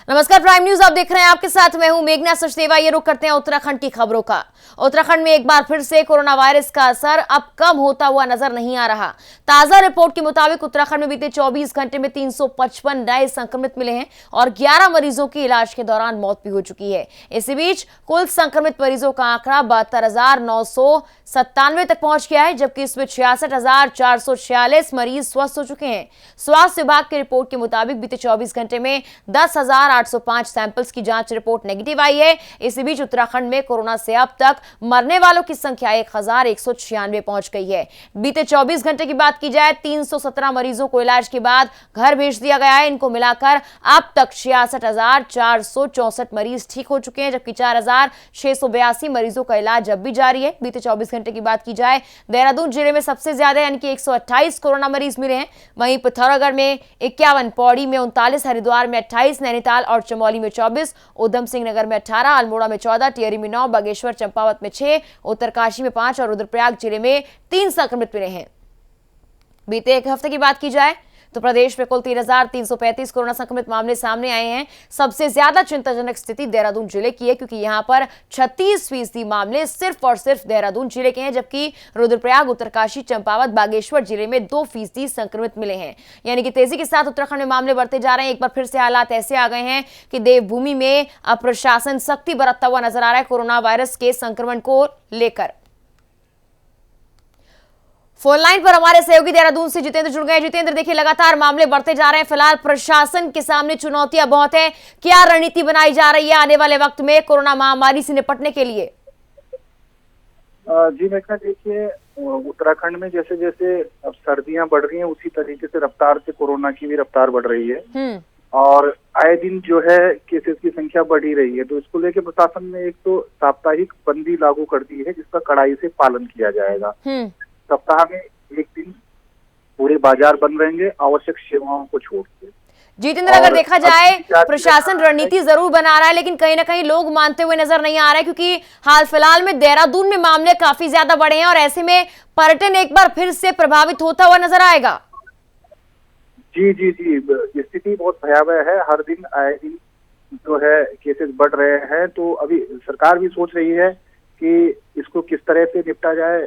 नमस्कार, prime news आप देख रहे हैं। आपके साथ मैं हूं मेघना सचदेवा। ये रुक करते हैं उत्तराखंड की खबरों का। उत्तराखंड में एक बार फिर से कोरोना वायरस का असर अब कम होता हुआ नजर नहीं आ रहा। ताजा रिपोर्ट के मुताबिक उत्तराखंड में बीते 24 घंटे में 355 नए संक्रमित मिले हैं और 11 मरीजों की इलाज के दौरान मौत भी हो चुकी है। इसी बीच कुल संक्रमित मरीजों का आंकड़ा 72,997 तक पहुंच गया है, जबकि इसमें 66,446 मरीज स्वस्थ हो चुके हैं। स्वास्थ्य विभाग की रिपोर्ट के मुताबिक बीते 24 घंटे में 10,805 सैंपल्स की जांच रिपोर्ट नेगेटिव आई है। इसी बीच उत्तराखंड में कोरोना से अब तक मरने वालों की संख्या 1,196 पहुंच गई है। बीते 24 घंटे की बात की जाए, 317 मरीजों को इलाज के बाद घर भेज दिया गया है। इनको मिलाकर अब तक 66,464 मरीज ठीक हो चुके हैं, जबकि 4,682 मरीजों का इलाज अब भी जारी है। बीते 24 घंटे की बात की जाए, देहरादून जिले में सबसे ज्यादा यानी कि 128 कोरोना मरीज मिले हैं। वहीं पिथौरागढ़ में 51, पौड़ी में 39, हरिद्वार में 28, नैनीताल और चमोली में 24, उधम सिंह नगर में 18, अल्मोड़ा में 14, टिहरी में 9, बागेश्वर चंपावत में 6, उत्तरकाशी में 5 और रुद्रप्रयाग जिले में 3 संक्रमित मिले हैं। बीते एक हफ्ते की बात की जाए तो प्रदेश में कुल 3,335 कोरोना संक्रमित मामले सामने आए हैं। सबसे ज्यादा चिंताजनक स्थिति देहरादून जिले की है, क्योंकि यहां पर 36% मामले सिर्फ और सिर्फ देहरादून जिले के हैं, जबकि रुद्रप्रयाग, उत्तरकाशी, चंपावत, बागेश्वर जिले में 2% संक्रमित मिले हैं। यानी कि तेजी के साथ उत्तराखंड में मामले बढ़ते जा रहे हैं। एक बार फिर से हालात ऐसे आ गए हैं कि देवभूमि में अब प्रशासन सख्ती बरतता हुआ नजर आ रहा है कोरोना वायरस के संक्रमण को लेकर। फोन लाइन पर हमारे सहयोगी देहरादून से जितेंद्र जुड़ गए। जितेंद्र, देखिए लगातार मामले बढ़ते जा रहे हैं। फिलहाल प्रशासन के सामने चुनौतियां बहुत है। क्या रणनीति बनाई जा रही है आने वाले वक्त में कोरोना महामारी से निपटने के लिए? जी मेघना, देखिए उत्तराखंड में जैसे जैसे अब सर्दियां बढ़ रही हैं, उसी तरीके से रफ्तार से कोरोना की भी रफ्तार बढ़ रही है और आए दिन जो है केसेस की संख्या बढ़ ही रही है। तो इसको लेकर प्रशासन ने एक तो साप्ताहिक बंदी लागू कर दी है, जिसका कड़ाई से पालन किया जाएगा। सप्ताह में एक दिन पूरे बाजार बंद रहेंगे, आवश्यक सेवाओं को छोड़ के। जितेंद्र, अगर देखा जाए प्रशासन रणनीति जरूर बना रहा है, लेकिन कहीं ना कहीं लोग मानते हुए नजर नहीं आ रहे, क्योंकि हाल फिलहाल में देहरादून में मामले काफी ज्यादा बढ़े हैं और ऐसे में पर्यटन एक बार फिर से प्रभावित होता हुआ नजर आएगा। जी जी जी, स्थिति बहुत भयावह है। हर दिन आए दिन जो है केसेस बढ़ रहे हैं। तो अभी सरकार भी सोच रही है कि इसको किस तरह से निपटा जाए।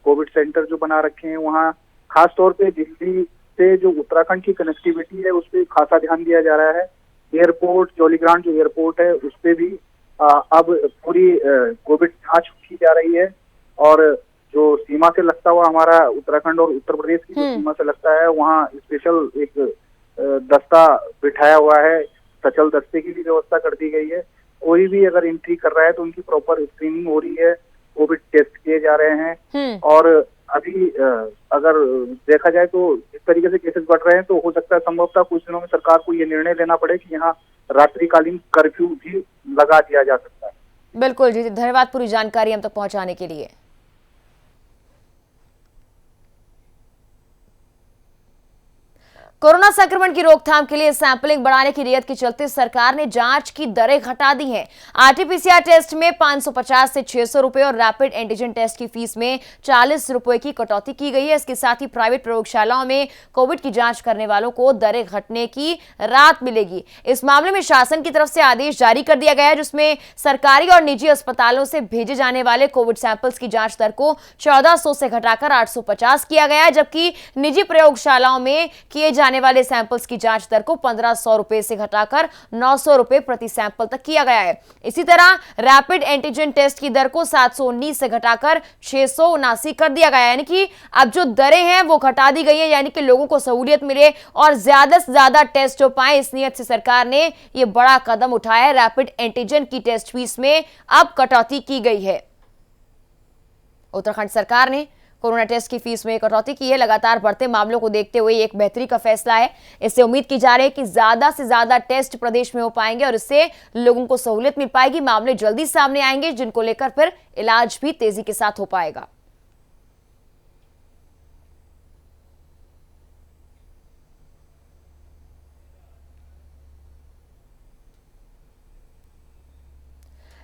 कोविड सेंटर जो बना रखे हैं वहाँ खास तौर पे दिल्ली से जो उत्तराखंड की कनेक्टिविटी है उस पर खासा ध्यान दिया जा रहा है। एयरपोर्ट, जौलीग्रांट जो एयरपोर्ट है उस पे भी अब पूरी कोविड जांच की जा रही है। और जो सीमा से लगता हुआ हमारा उत्तराखंड और उत्तर प्रदेश की जो सीमा से लगता है, वहाँ स्पेशल एक दस्ता बिठाया हुआ है। सचल दस्ते की भी व्यवस्था कर दी गई है। कोई भी अगर एंट्री कर रहा है तो उनकी प्रॉपर स्क्रीनिंग हो रही है, कोविड टेस्ट किए जा रहे हैं। और अभी अगर देखा जाए तो इस तरीके से केसेस बढ़ रहे हैं तो हो सकता है संभवतः कुछ दिनों में सरकार को ये निर्णय लेना पड़े कि यहाँ रात्रिकालीन कर्फ्यू भी लगा दिया जा सकता है। बिल्कुल जी, धन्यवाद पूरी जानकारी हम तक पहुंचाने के लिए। कोरोना संक्रमण की रोकथाम के लिए सैंपलिंग बढ़ाने की रियायत के चलते सरकार ने जांच की दरें घटा दी हैं। आरटीपीसीआर टेस्ट में 550 से 600 रुपए और रैपिड एंटीजन टेस्ट की फीस में 40 रुपए की कटौती की गई है। इसके साथ ही प्राइवेट प्रयोगशालाओं में कोविड की जांच करने वालों को दरें घटने की राहत मिलेगी। इस मामले में शासन की तरफ से आदेश जारी कर दिया गया है, जिसमें सरकारी और निजी अस्पतालों से भेजे जाने वाले कोविड सैंपल्स की जांच दर को 1400 से घटाकर 850 किया गया है, जबकि निजी प्रयोगशालाओं में किए जाने वाले सैंपल्स की जांच दर को 1500 रुपए से घटाकर 900 रुपए प्रति सैंपल तक किया गया है। इसी तरह रैपिड एंटीजन टेस्ट की दर को 719 से घटाकर 679 कर दिया गया है। यानी कि अब जो दरें हैं वो घटा दी गई है, यानी कि लोगों को सहूलियत मिले और ज्यादा से ज्यादा टेस्ट हो पाए। इस नियत से सरकार ने यह बड़ा कदम उठाया है। रैपिड एंटीजन की टेस्ट फीस में अब कटौती की गई है। उत्तराखंड सरकार ने कोरोना टेस्ट की फीस में कटौती की है। लगातार बढ़ते मामलों को देखते हुए एक बेहतरी का फैसला है। इससे उम्मीद की जा रही है कि ज्यादा से ज्यादा टेस्ट प्रदेश में हो पाएंगे और इससे लोगों को सहूलियत मिल पाएगी। मामले जल्दी सामने आएंगे, जिनको लेकर फिर इलाज भी तेजी के साथ हो पाएगा।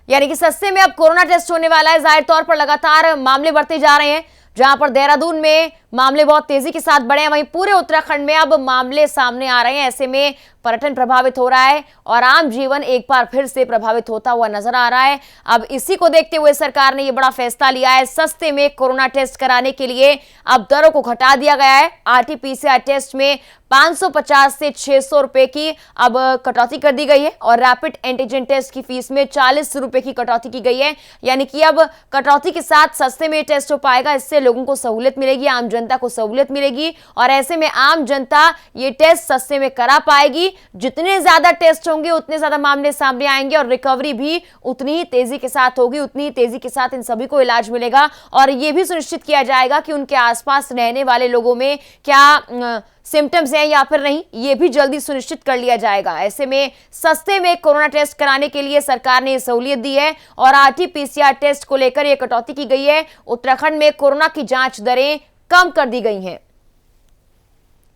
यानी कि सस्ते में अब कोरोना टेस्ट होने वाला है। जाहिर तौर पर लगातार मामले बढ़ते जा रहे हैं। जहां पर देहरादून में मामले बहुत तेजी के साथ बढ़े हैं। वहीं पूरे उत्तराखंड में अब मामले सामने आ रहे हैं। ऐसे में पर्यटन प्रभावित हो रहा है और आम जीवन एक बार फिर से प्रभावित होता हुआ नजर आ रहा है। अब इसी को देखते हुए सरकार ने यह बड़ा फैसला लिया है। सस्ते में कोरोना टेस्ट कराने के लिए अब दरों को घटा दिया गया है। आरटी-पीसीआर टेस्ट में 550 से 600 रुपए की अब कटौती कर दी गई है और रैपिड एंटीजन टेस्ट की फीस में 40 रुपए की कटौती की गई है। यानी कि अब कटौती के साथ सस्ते में टेस्ट हो पाएगा। इससे लोगों को सहूलियत मिलेगी, आम जनता को सहूलियत मिलेगी और ऐसे में आम जनता ये टेस्ट सस्ते में करा पाएगी। जितने ज्यादा टेस्ट होंगे उतने ज्यादा मामले सामने आएंगे और रिकवरी भी उतनी ही तेजी के साथ होगी, उतनी ही तेजी के साथ इन सभी को इलाज मिलेगा और यह भी सुनिश्चित किया जाएगा कि उनके आसपास रहने वाले लोगों में क्या सिम्टम्स हैं या फिर नहीं, यह भी जल्दी सुनिश्चित कर लिया जाएगा। ऐसे में सस्ते में कोरोना टेस्ट कराने के लिए सरकार ने सहूलियत दी है और आरटी-पीसीआर टेस्ट को लेकर यह कटौती की गई है। उत्तराखंड में कोरोना की जांच दरें कम कर दी गई हैं।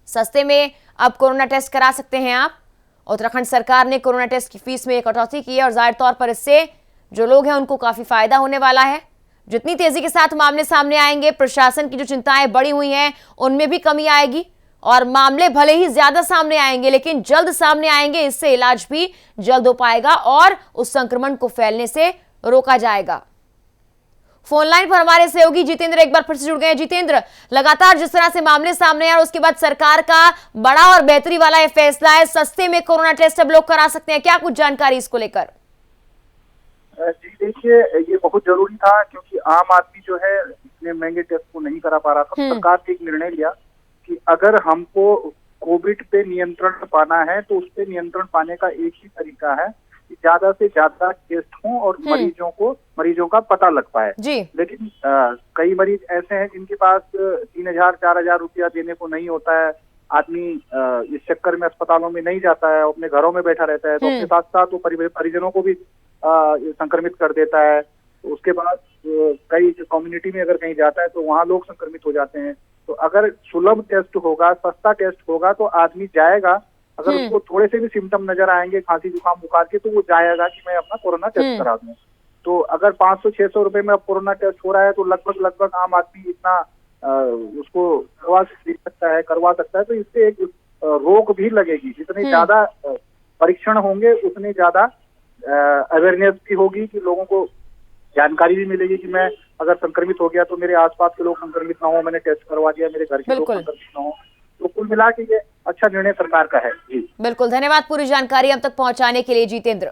सस्ते में अब कोरोना टेस्ट करा सकते हैं आप। उत्तराखंड सरकार ने कोरोना टेस्ट की फीस में कटौती की है और जाहिर तौर पर इससे जो लोग हैं उनको काफी फायदा होने वाला है। जितनी तेजी के साथ मामले सामने आएंगे, प्रशासन की जो चिंताएं बढ़ी हुई हैं उनमें भी कमी आएगी और मामले भले ही ज्यादा सामने आएंगे लेकिन जल्द सामने आएंगे। इससे इलाज भी जल्द हो पाएगा और उस संक्रमण को फैलने से रोका जाएगा। फोन लाइन पर हमारे सहयोगी जितेंद्र एक बार फिर से जुड़ गए हैं। जितेंद्र, लगातार जिस तरह से मामले सामने आए और उसके बाद सरकार का बड़ा और बेहतरी वाला यह फैसला है, सस्ते में कोरोना टेस्ट अब लोग करा सकते हैं, क्या कुछ जानकारी इसको लेकर? जी देखिए, ये बहुत जरूरी था क्योंकि आम आदमी जो है इतने महंगे टेस्ट को नहीं करा पा रहा था। सरकार ने एक निर्णय लिया कि अगर हमको कोविड पे नियंत्रण पाना है तो उस पे नियंत्रण पाने का एक ही तरीका है कि ज्यादा से ज्यादा टेस्ट हो और मरीजों का पता लग पाए। लेकिन कई मरीज ऐसे हैं जिनके पास 3,000-4,000 रुपया देने को नहीं होता है। आदमी इस चक्कर में अस्पतालों में नहीं जाता है, अपने घरों में बैठा रहता है, तो अपने साथ साथ वो परिजनों को भी संक्रमित कर देता है। उसके बाद कई कम्युनिटी में अगर कहीं जाता है तो वहाँ लोग संक्रमित हो जाते हैं। तो अगर सुलभ टेस्ट होगा, सस्ता टेस्ट होगा तो आदमी जाएगा। अगर उसको थोड़े से भी सिम्टम नजर आएंगे, खांसी जुकाम बुखार के, तो वो जाएगा कि मैं अपना कोरोना टेस्ट करा दूं। तो अगर 500-600 रुपए में अब कोरोना टेस्ट हो रहा है तो लगभग आम आदमी इतना उसको करवा सकता है। तो इससे एक रोक भी लगेगी। जितने ज्यादा परीक्षण होंगे उतने ज्यादा अवेयरनेस भी होगी कि लोगों को जानकारी भी मिलेगी कि मैं अगर संक्रमित हो गया तो मेरे आसपास के लोग संक्रमित ना हो, मैंने टेस्ट करवा दिया, मेरे घर के लोग संक्रमित ना हो। तो कुल मिला के ये अच्छा निर्णय सरकार का है। जी बिल्कुल, धन्यवाद पूरी जानकारी हम तक पहुंचाने के लिए जितेंद्र।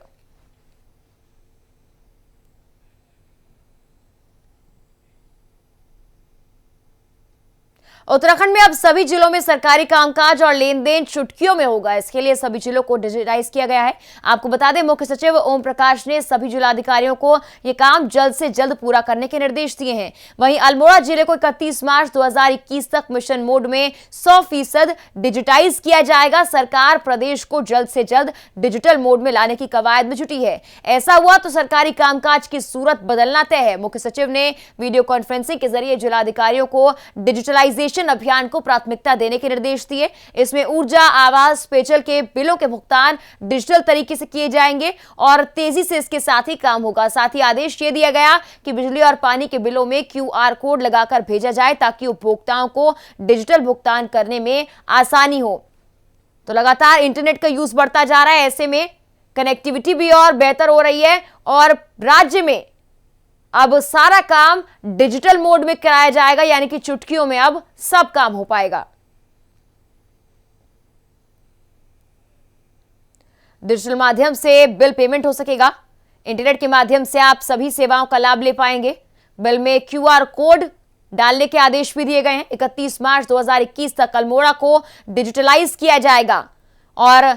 उत्तराखंड में अब सभी जिलों में सरकारी कामकाज और लेन देन चुटकियों में होगा। इसके लिए सभी जिलों को डिजिटाइज किया गया है। आपको बता दें, मुख्य सचिव ओम प्रकाश ने सभी जिलाधिकारियों को यह काम जल्द से जल्द पूरा करने के निर्देश दिए हैं। वहीं अल्मोड़ा जिले को 31 मार्च 2021 तक मिशन मोड में 100% डिजिटाइज किया जाएगा। सरकार प्रदेश को जल्द से जल्द डिजिटल मोड में लाने की कवायद में जुटी है। ऐसा हुआ तो सरकारी कामकाज की सूरत बदलना तय है। मुख्य सचिव ने वीडियो कॉन्फ्रेंसिंग के जरिए जिलाधिकारियों को डिजिटलाइजेशन अभियान को प्राथमिकता देने के निर्देश दिए। इसमें ऊर्जा, आवास, पेयजल के बिलों के भुगतान डिजिटल तरीके से किए जाएंगे और तेजी से इसके साथ ही काम होगा। साथ ही आदेश ये दिया गया कि बिजली और पानी के बिलों में QR कोड लगाकर भेजा जाए ताकि उपभोक्ताओं को डिजिटल भुगतान करने में आसानी हो। तो लगातार इंटरनेट का यूज बढ़ता जा रहा है, ऐसे में कनेक्टिविटी भी और बेहतर हो रही है और राज्य में अब सारा काम डिजिटल मोड में कराया जाएगा। यानी कि चुटकियों में अब सब काम हो पाएगा। डिजिटल माध्यम से बिल पेमेंट हो सकेगा। इंटरनेट के माध्यम से आप सभी सेवाओं का लाभ ले पाएंगे। बिल में QR कोड डालने के आदेश भी दिए गए हैं। 31 मार्च 2021 तक अल्मोड़ा को डिजिटलाइज किया जाएगा और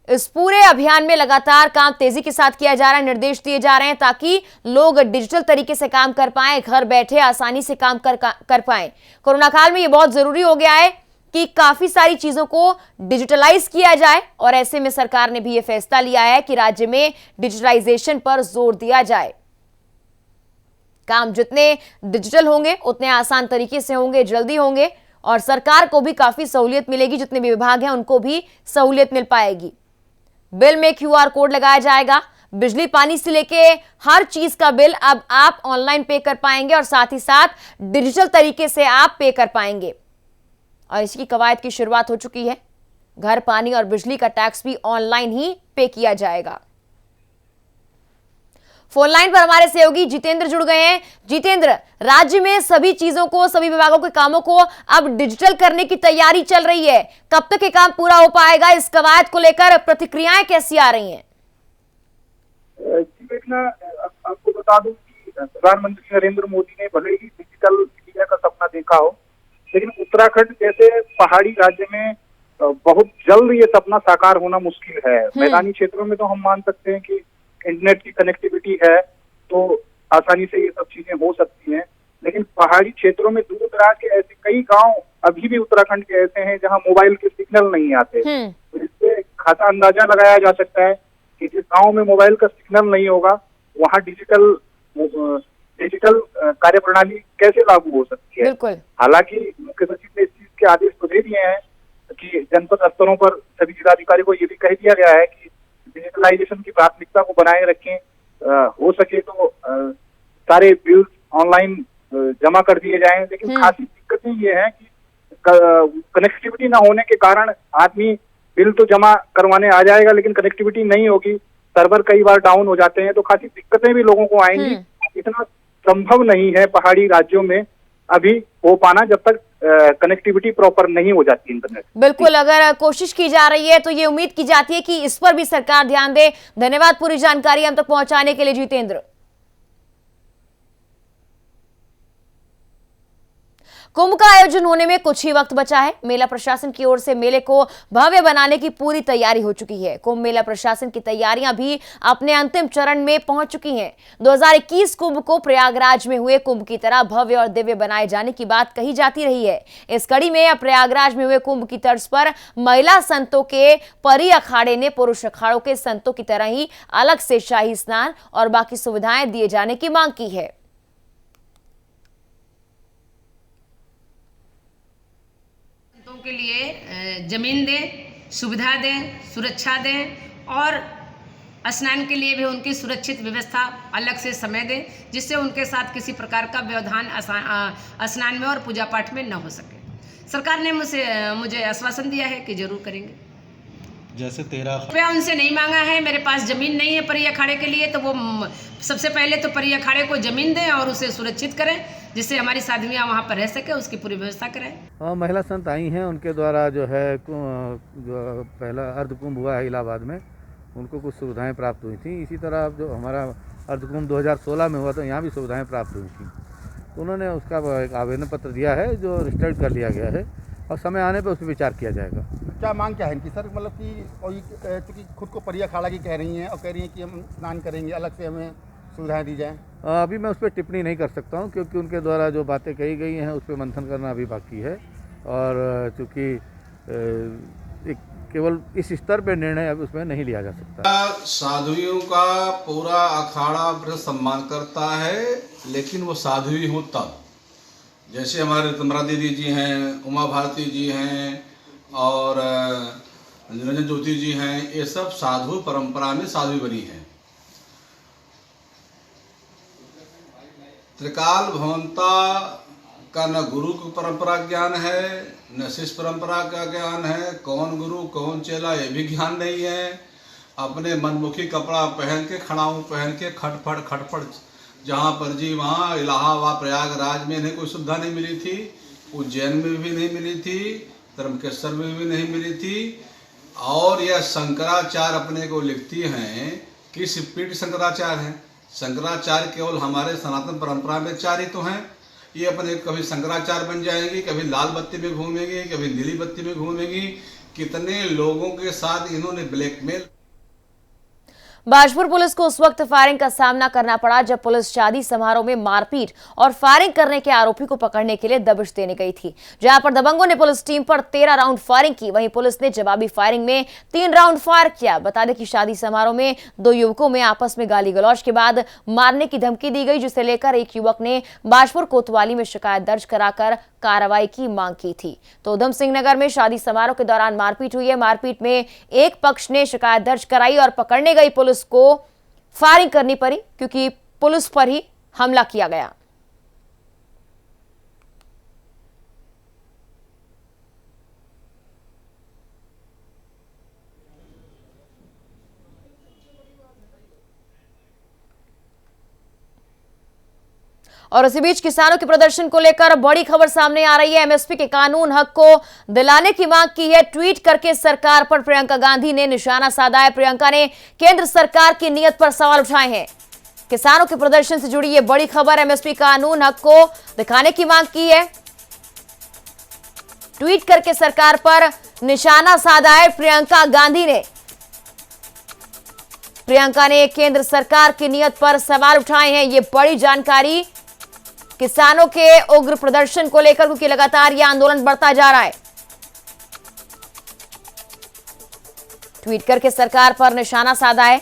इस पूरे अभियान में लगातार काम तेजी के साथ किया जा रहा है। निर्देश दिए जा रहे हैं ताकि लोग डिजिटल तरीके से काम कर पाएं, घर बैठे आसानी से काम कर पाएं। कोरोना काल में ये बहुत जरूरी हो गया है कि काफी सारी चीजों को डिजिटलाइज किया जाए और ऐसे में सरकार ने भी ये फैसला लिया है कि राज्य में डिजिटलाइजेशन पर जोर दिया जाए। काम जितने डिजिटल होंगे उतने आसान तरीके से होंगे, जल्दी होंगे और सरकार को भी काफी सहूलियत मिलेगी। जितने भी विभाग हैं उनको भी सहूलियत मिल पाएगी। बिल में QR कोड लगाया जाएगा। बिजली पानी से लेके हर चीज का बिल अब आप ऑनलाइन पे कर पाएंगे और साथ ही साथ डिजिटल तरीके से आप पे कर पाएंगे। और इसकी कवायद की शुरुआत हो चुकी है। घर, पानी और बिजली का टैक्स भी ऑनलाइन ही पे किया जाएगा। फोन लाइन पर हमारे सहयोगी जितेंद्र जुड़ गए हैं। जितेंद्र, राज्य में सभी चीजों को, सभी विभागों के कामों को अब डिजिटल करने की तैयारी चल रही है। कब तक ये काम पूरा हो पाएगा? इस कवायद को लेकर प्रतिक्रियाएं कैसी आ रही हैं? जी बेटा, आपको बता दूं कि प्रधानमंत्री नरेंद्र मोदी ने भले ही डिजिटल इंडिया का सपना देखा हो, लेकिन उत्तराखंड जैसे पहाड़ी राज्य में बहुत जल्द ये सपना साकार होना मुश्किल है। मैदानी क्षेत्रों में तो हम मान सकते हैं कि इंटरनेट की कनेक्टिविटी है तो आसानी से ये सब चीजें हो सकती हैं, लेकिन पहाड़ी क्षेत्रों में दूर दराज के ऐसे कई गांव अभी भी उत्तराखंड के ऐसे हैं जहां मोबाइल के सिग्नल नहीं आते। तो इससे खासा अंदाजा लगाया जा सकता है कि जिस गांव में मोबाइल का सिग्नल नहीं होगा वहां डिजिटल कार्यप्रणाली कैसे लागू हो सकती है। हालांकि मुख्य सचिव ने इस चीज के आदेश तो दे दिए हैं कि जनपद स्तरों पर सभी जिलाधिकारी को ये भी कह दिया गया है कि डिजिटलाइजेशन की प्राथमिकता को बनाए रखें। हो सके तो सारे बिल्स ऑनलाइन जमा कर दिए जाएं, लेकिन खासी दिक्कतें ये हैं कि कनेक्टिविटी ना होने के कारण आदमी बिल तो जमा करवाने आ जाएगा, लेकिन कनेक्टिविटी नहीं होगी, सर्वर कई बार डाउन हो जाते हैं, तो खासी दिक्कतें भी लोगों को आएंगी। इतना संभव नहीं है पहाड़ी राज्यों में अभी हो पाना जब तक कनेक्टिविटी प्रॉपर नहीं हो जाती इंटरनेट। बिल्कुल, अगर कोशिश की जा रही है तो ये उम्मीद की जाती है कि इस पर भी सरकार ध्यान दे। धन्यवाद पूरी जानकारी हम तक पहुंचाने के लिए जितेंद्र। कुंभ का आयोजन होने में कुछ ही वक्त बचा है। मेला प्रशासन की ओर से मेले को भव्य बनाने की पूरी तैयारी हो चुकी है। कुंभ मेला प्रशासन की तैयारियां भी अपने अंतिम चरण में पहुंच चुकी हैं। 2021 कुंभ को प्रयागराज में हुए कुंभ की तरह भव्य और दिव्य बनाए जाने की बात कही जाती रही है। इस कड़ी में अब प्रयागराज में हुए कुंभ की तर्ज पर महिला संतों के परी अखाड़े ने पुरुष अखाड़ों के संतों की तरह ही अलग से शाही स्नान और बाकी सुविधाएं दिए जाने की मांग की है। के लिए जमीन दें, सुविधा दें, सुरक्षा दें और स्नान के लिए भी उनकी सुरक्षित व्यवस्था अलग से समय दें, जिससे उनके साथ किसी प्रकार का व्यवधान स्नान में और पूजा पाठ में न हो सके। सरकार ने मुझे आश्वासन दिया है कि जरूर करेंगे। जैसे 13 रुपया उनसे नहीं मांगा है, मेरे पास जमीन नहीं है परी अखाड़े के लिए, तो वो सबसे पहले तो परी अखाड़े को जमीन दें और उसे सुरक्षित करें, जिससे हमारी साधवियाँ वहाँ पर रह सके, उसकी पूरी व्यवस्था करें। महिला संत आई हैं, उनके द्वारा जो है जो पहला अर्धकुंभ हुआ है इलाहाबाद में, उनको कुछ सुविधाएं प्राप्त हुई थी। इसी तरह जो हमारा अर्धकुंभ 2016 में हुआ था, यहाँ भी सुविधाएं प्राप्त हुई थी। तो उन्होंने उसका एक आवेदन पत्र दिया है जो रजिस्टर्ड कर लिया गया है और समय आने पर उस पर विचार किया जाएगा। क्या मांग क्या है इनकी सर? मतलब कि चूँकि खुद को परी अखाड़ा की कह रही हैं और कह रही हैं कि हम स्नान करेंगे, अलग से हमें सुविधाएं दी जाएं। अभी मैं उस पर टिप्पणी नहीं कर सकता हूं, क्योंकि उनके द्वारा जो बातें कही गई हैं उस पर मंथन करना अभी बाकी है, और चूँकि केवल इस स्तर पर निर्णय अब उसमें नहीं लिया जा सकता। साधुओं का पूरा अखाड़ा सम्मान करता है, लेकिन वो साधु ही हो तब, जैसे हमारे तमरा दीदी जी हैं, उमा भारती जी हैं और निरंजन ज्योति जी हैं, ये सब साधु परंपरा में साधु बनी हैं। त्रिकाल भवनता का न गुरु की परंपरा ज्ञान है, न शिष्य परंपरा का ज्ञान है, कौन गुरु कौन चेला ये भी ज्ञान नहीं है। अपने मनमुखी कपड़ा पहन के, खड़ाऊँ पहन के खटपट जहाँ पर जी वहाँ इलाहाबाद प्रयागराज में इन्हें कोई सुविधा नहीं मिली थी, उज्जैन में भी नहीं मिली थी, त्रंबकेश्वर में भी नहीं मिली थी। और यह शंकराचार्य अपने को लिखती हैं कि सिप्पीट शंकराचार्य हैं। शंकराचार्य केवल हमारे सनातन परंपरा में चार ही तो हैं। ये अपने कभी शंकराचार्य बन जाएंगी, कभी लाल बत्ती में घूमेंगी, कभी नीली बत्ती में घूमेंगी। कितने लोगों के साथ इन्होंने ब्लैकमेल। बाजपुर पुलिस को उस वक्त फायरिंग का सामना करना पड़ा जब पुलिस शादी समारोह में मारपीट और फायरिंग करने के आरोपी को पकड़ने के लिए दबिश देने गई थी, जहां पर दबंगों ने पुलिस टीम पर 13 राउंड फायरिंग की। वहीं पुलिस ने जवाबी फायरिंग में 3 राउंड फायर किया। बता दें कि शादी समारोह में 2 युवकों में आपस में गाली गलौज के बाद मारने की धमकी दी गई, जिसे लेकर एक युवक ने बाजपुर कोतवाली में शिकायत दर्ज कराकर कार्रवाई की मांग की थी। तो उधम सिंह नगर में शादी समारोह के दौरान मारपीट हुई है। मारपीट में एक पक्ष ने शिकायत दर्ज कराई और पकड़ने गई पुलिस को फायरिंग करनी पड़ी, क्योंकि पुलिस पर ही हमला किया गया। और इसी बीच किसानों के प्रदर्शन को लेकर बड़ी खबर सामने आ रही है। एमएसपी के कानून हक को दिलाने की मांग की है। ट्वीट करके सरकार पर प्रियंका गांधी ने निशाना साधा है। प्रियंका ने केंद्र सरकार की नीयत पर सवाल उठाए हैं। किसानों के प्रदर्शन से जुड़ी ये बड़ी खबर। एमएसपी कानून हक को दिखाने की मांग की है। ट्वीट करके सरकार पर निशाना साधा है प्रियंका गांधी ने। प्रियंका ने केंद्र सरकार की नीयत पर सवाल उठाए हैं। ये बड़ी जानकारी किसानों के उग्र प्रदर्शन को लेकर, क्योंकि लगातार यह आंदोलन बढ़ता जा रहा है। ट्वीट करके सरकार पर निशाना साधा है।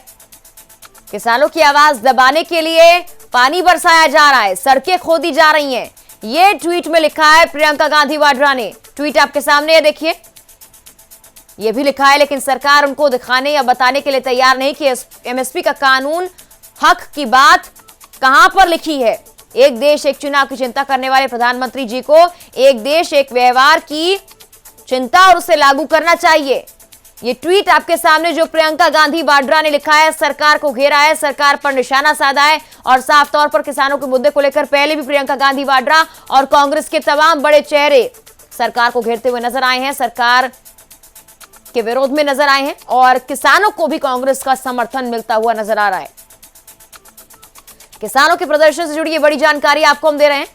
किसानों की आवाज दबाने के लिए पानी बरसाया जा रहा है, सड़कें खोदी जा रही हैं। ये ट्वीट में लिखा है प्रियंका गांधी वाड्रा ने। ट्वीट आपके सामने है, देखिए। यह भी लिखा है, लेकिन सरकार उनको दिखाने या बताने के लिए तैयार नहीं कि एमएसपी का कानून हक की बात कहां पर लिखी है। एक देश एक चुनाव की चिंता करने वाले प्रधानमंत्री जी को एक देश एक व्यवहार की चिंता और उसे लागू करना चाहिए। ये ट्वीट आपके सामने जो प्रियंका गांधी वाड्रा ने लिखा है, सरकार को घेरा है, सरकार पर निशाना साधा है और साफ तौर पर किसानों के मुद्दे को लेकर पहले भी प्रियंका गांधी वाड्रा और कांग्रेस के तमाम बड़े चेहरे सरकार को घेरते हुए नजर आए हैं, सरकार के विरोध में नजर आए हैं और किसानों को भी कांग्रेस का समर्थन मिलता हुआ नजर आ रहा है। किसानों के प्रदर्शन से जुड़ी ये बड़ी जानकारी आपको हम दे रहे हैं।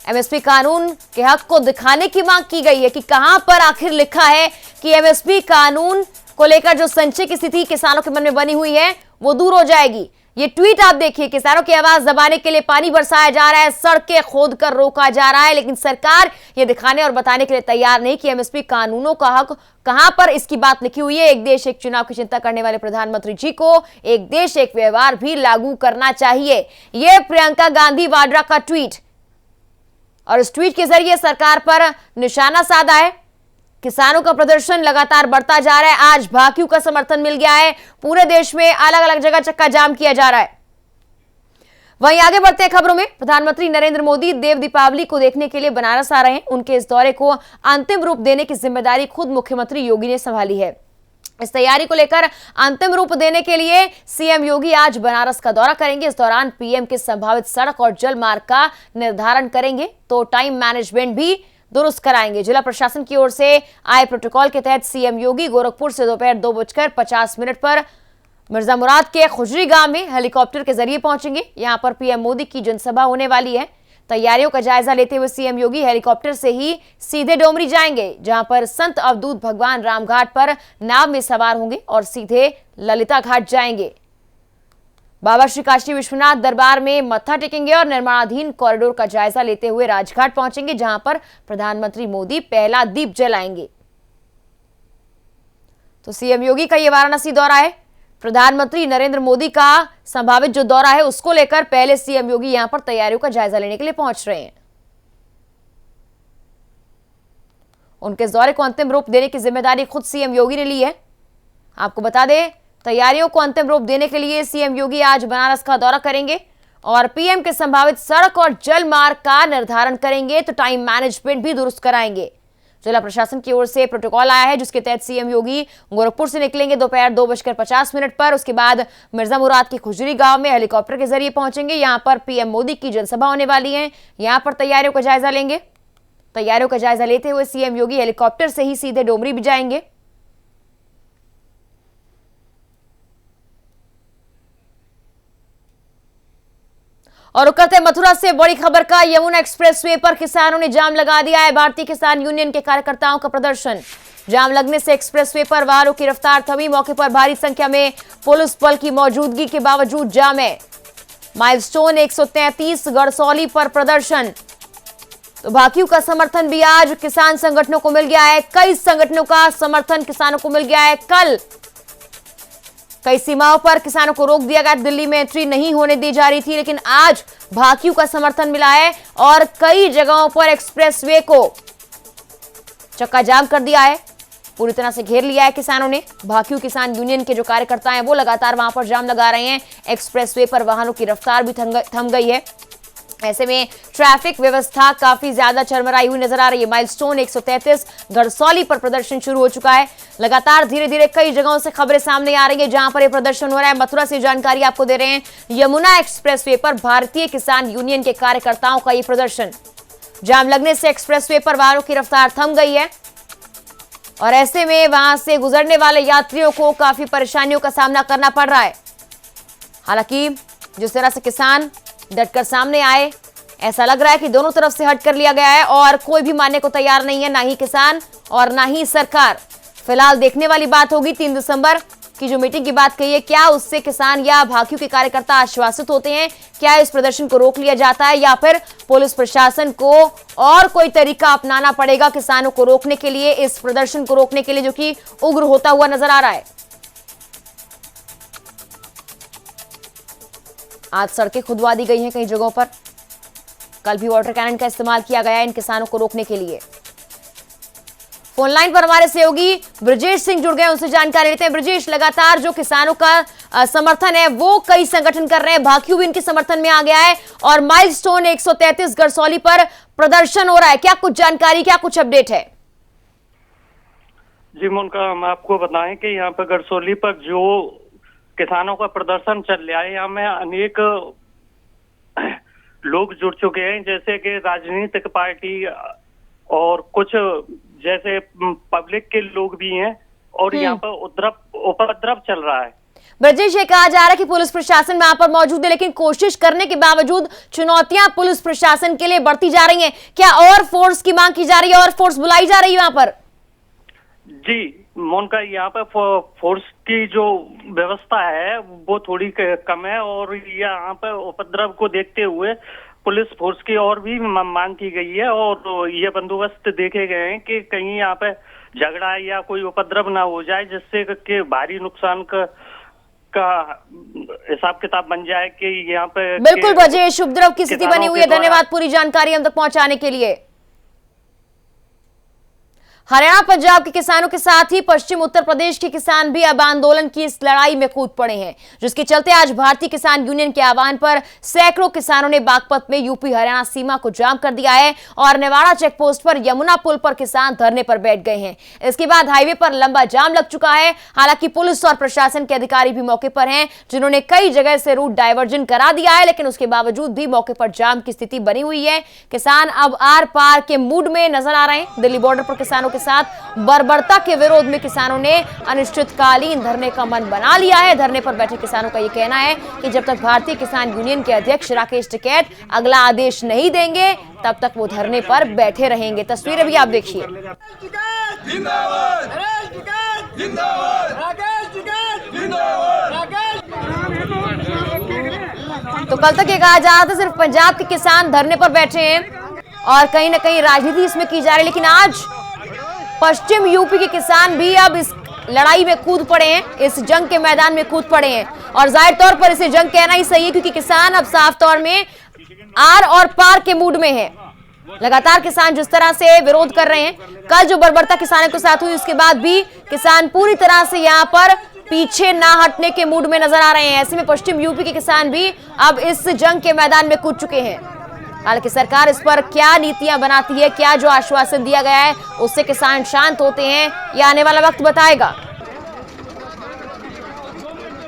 एमएसपी कानून के हक को दिखाने की मांग की गई है कि कहां पर आखिर लिखा है कि एमएसपी कानून को लेकर जो संशय की स्थिति किसानों के मन में बनी हुई है वो दूर हो जाएगी। ये ट्वीट आप देखिए, किसानों की आवाज दबाने के लिए पानी बरसाया जा रहा है, सड़कें खोद कर रोका जा रहा है, लेकिन सरकार ये दिखाने और बताने के लिए तैयार नहीं कि एमएसपी कानूनों का हक कहां पर इसकी बात लिखी हुई है। एक देश एक चुनाव की चिंता करने वाले प्रधानमंत्री जी को एक देश एक व्यवहार भी लागू करना चाहिए। यह प्रियंका गांधी वाड्रा का ट्वीट, और इस ट्वीट के जरिए सरकार पर निशाना साधा है। किसानों का प्रदर्शन लगातार बढ़ता जा रहा है। आज भाकियू का समर्थन मिल गया है। पूरे देश में अलग अलग जगह चक्का जाम किया जा रहा है। वहीं आगे बढ़ते हैं खबरों में। प्रधानमंत्री नरेंद्र मोदी देव दीपावली को देखने के लिए बनारस आ रहे हैं। उनके इस दौरे को अंतिम रूप देने की जिम्मेदारी खुद मुख्यमंत्री योगी ने संभाली है। इस तैयारी को लेकर अंतिम रूप देने के लिए सीएम योगी आज बनारस का दौरा करेंगे। इस दौरान पीएम के संभावित सड़क और जल मार्ग का निर्धारण करेंगे, तो टाइम मैनेजमेंट भी दुरुस्त कराएंगे। जिला प्रशासन की ओर से आए प्रोटोकॉल के तहत सीएम योगी गोरखपुर से दोपहर 2:50 पर मिर्जा मुराद के खुजरी गांव में हेलीकॉप्टर के जरिए पहुंचेंगे। यहां पर पीएम मोदी की जनसभा होने वाली है। तैयारियों का जायजा लेते हुए सीएम योगी हेलीकॉप्टर से ही सीधे डोमरी जाएंगे, जहां पर संत अवधूत भगवान राम घाट पर नाव में सवार होंगे और सीधे ललिता घाट जाएंगे। बाबा श्री काशी विश्वनाथ दरबार में मत्था टेकेंगे और निर्माणाधीन कॉरिडोर का जायजा लेते हुए राजघाट पहुंचेंगे, जहां पर प्रधानमंत्री मोदी पहला दीप जलाएंगे। तो सीएम योगी का यह वाराणसी दौरा है। प्रधानमंत्री नरेंद्र मोदी का संभावित जो दौरा है उसको लेकर पहले सीएम योगी यहां पर तैयारियों का जायजा लेने के लिए पहुंच रहे हैं। उनके इस दौरे को अंतिम रूप देने की जिम्मेदारी खुद सीएम योगी ने ली है। आपको बता दें, तैयारियों को अंतिम रूप देने के लिए सीएम योगी आज बनारस का दौरा करेंगे और पीएम के संभावित सड़क और जल मार्ग का निर्धारण करेंगे, तो टाइम मैनेजमेंट भी दुरुस्त कराएंगे। जिला प्रशासन की ओर से प्रोटोकॉल आया है, जिसके तहत सीएम योगी गोरखपुर से निकलेंगे दोपहर 2:50 पर। उसके बाद मिर्जा मुराद के खुजरी गांव में हेलीकॉप्टर के जरिए पहुंचेंगे। यहां पर पीएम मोदी की जनसभा होने वाली है। यहां पर तैयारियों का जायजा लेंगे। तैयारियों का जायजा लेते हुए सीएम योगी हेलीकॉप्टर से ही सीधे डोमरी भी जाएंगे। और करते मथुरा से बड़ी खबर का। यमुना एक्सप्रेसवे पर किसानों ने जाम लगा दिया है। भारतीय किसान यूनियन के कार्यकर्ताओं का प्रदर्शन। जाम लगने से एक्सप्रेसवे पर वाहनों की रफ्तार थमी। मौके पर भारी संख्या में पुलिस बल की मौजूदगी के बावजूद जाम है। माइलस्टोन 133 गड़सौली पर प्रदर्शन। तो भाकियू का समर्थन भी आज किसान संगठनों को मिल गया है। कई संगठनों का समर्थन किसानों को मिल गया है। कल कई सीमाओं पर किसानों को रोक दिया गया। दिल्ली में एंट्री नहीं होने दी जा रही थी, लेकिन आज भाकियू का समर्थन मिला है और कई जगहों पर एक्सप्रेसवे को चक्का जाम कर दिया है। पूरी तरह से घेर लिया है किसानों ने। भाकियू किसान यूनियन के जो कार्यकर्ता हैं वो लगातार वहां पर जाम लगा रहे हैं। एक्सप्रेसवे पर वाहनों की रफ्तार भी थम गई है। ऐसे में ट्रैफिक व्यवस्था काफी ज्यादा चरमराई हुई नजर आ रही है। माइलस्टोन 133 गरसौली पर प्रदर्शन शुरू हो चुका है। लगातार धीरे धीरे कई जगहों से खबरें सामने आ रही है जहां पर यह प्रदर्शन हो रहा है। मथुरा से जानकारी आपको दे रहे हैं, यमुना एक्सप्रेसवे पर भारतीय किसान यूनियन के कार्यकर्ताओं का यह प्रदर्शन। जाम लगने से एक्सप्रेसवे पर वाहनों की रफ्तार थम गई है और ऐसे में वहां से गुजरने वाले यात्रियों को काफी परेशानियों का सामना करना पड़ रहा है। हालांकि जिस तरह से किसान डटकर सामने आए, ऐसा लग रहा है कि दोनों तरफ से हट कर लिया गया है और कोई भी मानने को तैयार नहीं है, ना ही किसान और ना ही सरकार। फिलहाल देखने वाली बात होगी 3 दिसंबर की जो मीटिंग की बात कही है, क्या उससे किसान या भाकियों के कार्यकर्ता आश्वासित होते हैं, क्या इस प्रदर्शन को रोक लिया जाता है या फिर पुलिस प्रशासन को और कोई तरीका अपनाना पड़ेगा किसानों को रोकने के लिए, इस प्रदर्शन को रोकने के लिए जो कि उग्र होता हुआ नजर आ रहा है। आज सड़कें खुदवा दी गई हैं कई जगहों पर। कल भी वाटर कैनन का इस्तेमाल किया गया है इन किसानों को रोकने के लिए। फोन लाइन पर हमारे सहयोगी ब्रजेश सिंह जुड़ गए, उनसे जानकारी लेते हैं। ब्रजेश, लगातार जो किसानों का समर्थन है वो कई संगठन कर रहे हैं, भाकियू भी इनके समर्थन में आ गया है और माइलस्टोन 133 गरसौली पर प्रदर्शन हो रहा है। क्या कुछ जानकारी, क्या कुछ अपडेट है? जी मोनिका, हम आपको बताएं कि यहाँ पर गरसौली पर जो किसानों का प्रदर्शन चल रहा है, यहाँ में अनेक लोग जुड़ चुके हैं, जैसे कि राजनीतिक पार्टी और कुछ जैसे पब्लिक के लोग भी हैं और यहाँ पर उपद्रव चल रहा है। ब्रजेश, ये कहा जा रहा है कि पुलिस प्रशासन वहां पर मौजूद है, लेकिन कोशिश करने के बावजूद चुनौतियां पुलिस प्रशासन के लिए बढ़ती जा रही हैं। क्या और फोर्स की मांग की जा रही है, और फोर्स बुलाई जा रही है वहां पर? जी मोनिका, यहाँ पर फोर्स की जो व्यवस्था है वो थोड़ी कम है और यहाँ पर उपद्रव को देखते हुए पुलिस फोर्स की और भी मांग की गई है और ये बंदोबस्त देखे गए हैं कि कहीं यहाँ पे झगड़ा या कोई उपद्रव ना हो जाए, जिससे कि भारी नुकसान का हिसाब किताब बन जाए कि यहाँ पे। बिल्कुल ब्रजेश, उपद्रव की स्थिति बनी हुई है। धन्यवाद पूरी जानकारी हम तक पहुंचाने के लिए। हरियाणा पंजाब के किसानों के साथ ही पश्चिम उत्तर प्रदेश के किसान भी अब आंदोलन की इस लड़ाई में कूद पड़े हैं, जिसके चलते आज भारतीय किसान यूनियन के आह्वान पर सैकड़ों किसानों ने बागपत में यूपी हरियाणा सीमा को जाम कर दिया है और नेवाड़ा चेक पोस्ट पर यमुना पुल पर किसान धरने पर बैठ गए हैं। इसके बाद हाईवे पर लंबा जाम लग चुका है। हालांकि पुलिस और प्रशासन के अधिकारी भी मौके पर हैं, जिन्होंने कई जगह से रूट डायवर्जन करा दिया है, लेकिन उसके बावजूद भी मौके पर जाम की स्थिति बनी हुई है। किसान अब आर पार के मूड में नजर आ रहे हैं। दिल्ली बॉर्डर पर किसानों के साथ बर्बरता के विरोध में किसानों ने अनिश्चितकालीन धरने का मन बना लिया है। धरने पर बैठे किसानों का यह कहना है कि जब तक भारतीय किसान यूनियन के अध्यक्ष राकेश टिकैत अगला आदेश नहीं देंगे तब तक वो धरने पर बैठे रहेंगे। तस्वीरें भी आप देखिए। तो कल तक ये कहा जा रहा था सिर्फ पंजाब के किसान धरने पर बैठे हैं और कहीं ना कहीं राजनीति इसमें की जा रही है, लेकिन आज पश्चिम यूपी के किसान भी अब इस लड़ाई में कूद पड़े हैं, इस जंग के मैदान में कूद पड़े हैं और जाहिर तौर पर इसे जंग कहना ही सही है, क्योंकि किसान अब साफ तौर में आर और पार के मूड में है। लगातार किसान जिस तरह से विरोध कर रहे हैं, कल जो बर्बरता किसानों के साथ हुई उसके बाद भी किसान पूरी तरह से यहाँ पर पीछे ना हटने के मूड में नजर आ रहे हैं। ऐसे में पश्चिम यूपी के किसान भी अब इस जंग के मैदान में कूद चुके हैं। हालांकि सरकार इस पर क्या नीतियां बनाती है, क्या जो आश्वासन दिया गया है उससे किसान शांत होते हैं, यह आने वाला वक्त बताएगा।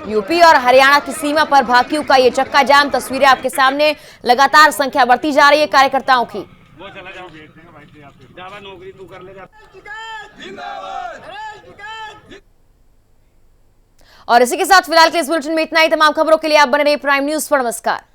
यूपी और हरियाणा की सीमा पर भाकियू का ये चक्का जाम, तस्वीरें आपके सामने। लगातार संख्या बढ़ती जा रही है कार्यकर्ताओं की। और इसी के साथ फिलहाल के इस बुलेटिन में इतना ही। तमाम खबरों के लिए आप बने रहिए प्राइम न्यूज पर। नमस्कार।